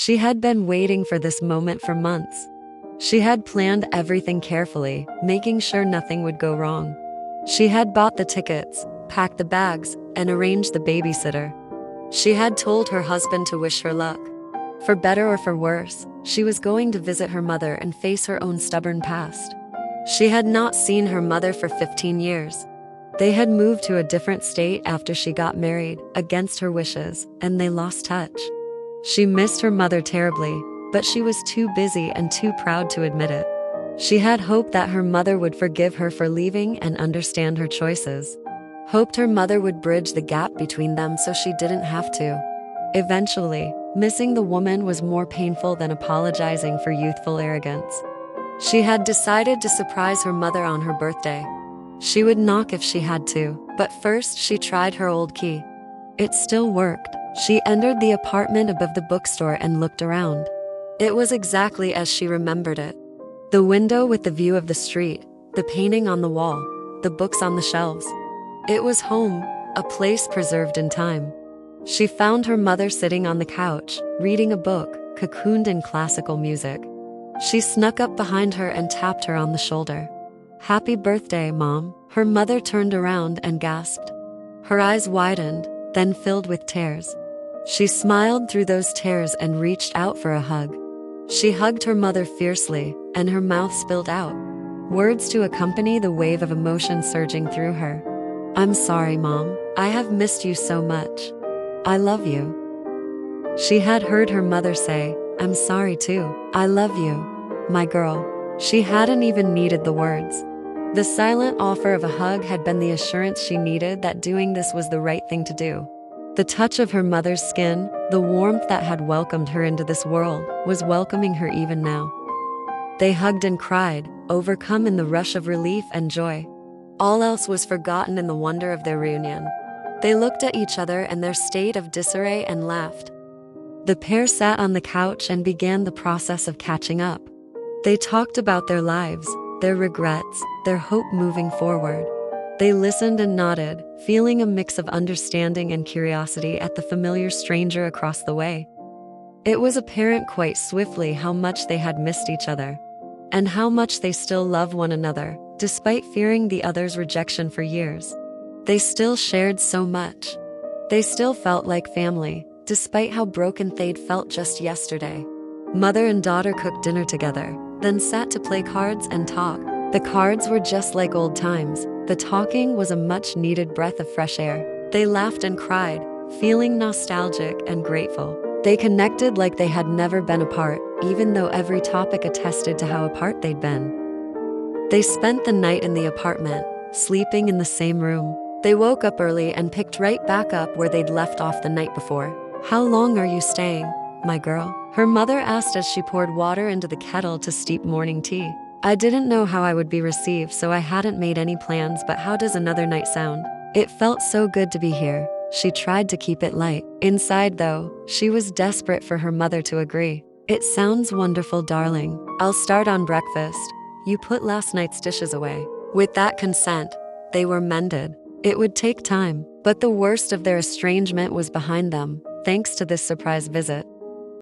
She had been waiting for this moment for months. She had planned everything carefully, making sure nothing would go wrong. She had bought the tickets, packed the bags, and arranged the babysitter. She had told her husband to wish her luck. For better or for worse, she was going to visit her mother and face her own stubborn past. She had not seen her mother for 15 years. They had moved to a different state after she got married, against her wishes, and they lost touch. She missed her mother terribly, but she was too busy and too proud to admit it. She had hoped that her mother would forgive her for leaving and understand her choices. Hoped her mother would bridge the gap between them so she didn't have to. Eventually, missing the woman was more painful than apologizing for youthful arrogance. She had decided to surprise her mother on her birthday. She would knock if she had to, but first she tried her old key. It still worked. She entered the apartment above the bookstore and looked around. It was exactly as she remembered it. The window with the view of the street, the painting on the wall, the books on the shelves. It was home, a place preserved in time. She found her mother sitting on the couch, reading a book, cocooned in classical music. She snuck up behind her and tapped her on the shoulder. "Happy birthday, Mom." Her mother turned around and gasped. Her eyes widened, then filled with tears. She smiled through those tears and reached out for a hug. She hugged her mother fiercely, and her mouth spilled out, words to accompany the wave of emotion surging through her. "I'm sorry, Mom. I have missed you so much. I love you." She had heard her mother say, "I'm sorry too. I love you, my girl." She hadn't even needed the words. The silent offer of a hug had been the assurance she needed that doing this was the right thing to do. The touch of her mother's skin, the warmth that had welcomed her into this world, was welcoming her even now. They hugged and cried, overcome in the rush of relief and joy. All else was forgotten in the wonder of their reunion. They looked at each other in their state of disarray and laughed. The pair sat on the couch and began the process of catching up. They talked about their lives, their regrets, their hope moving forward. They listened and nodded, feeling a mix of understanding and curiosity at the familiar stranger across the way. It was apparent quite swiftly how much they had missed each other, and how much they still loved one another, despite fearing the other's rejection for years. They still shared so much. They still felt like family, despite how broken they'd felt just yesterday. Mother and daughter cooked dinner together, then sat to play cards and talk. The cards were just like old times. The talking was a much-needed breath of fresh air. They laughed and cried, feeling nostalgic and grateful. They connected like they had never been apart, even though every topic attested to how apart they'd been. They spent the night in the apartment, sleeping in the same room. They woke up early and picked right back up where they'd left off the night before. "How long are you staying, my girl?" her mother asked as she poured water into the kettle to steep morning tea. "I didn't know how I would be received, so I hadn't made any plans, but how does another night sound?" It felt so good to be here. She tried to keep it light. Inside, though, she was desperate for her mother to agree. "It sounds wonderful, darling. I'll start on breakfast. You put last night's dishes away." With that consent, they were mended. It would take time, but the worst of their estrangement was behind them, thanks to this surprise visit.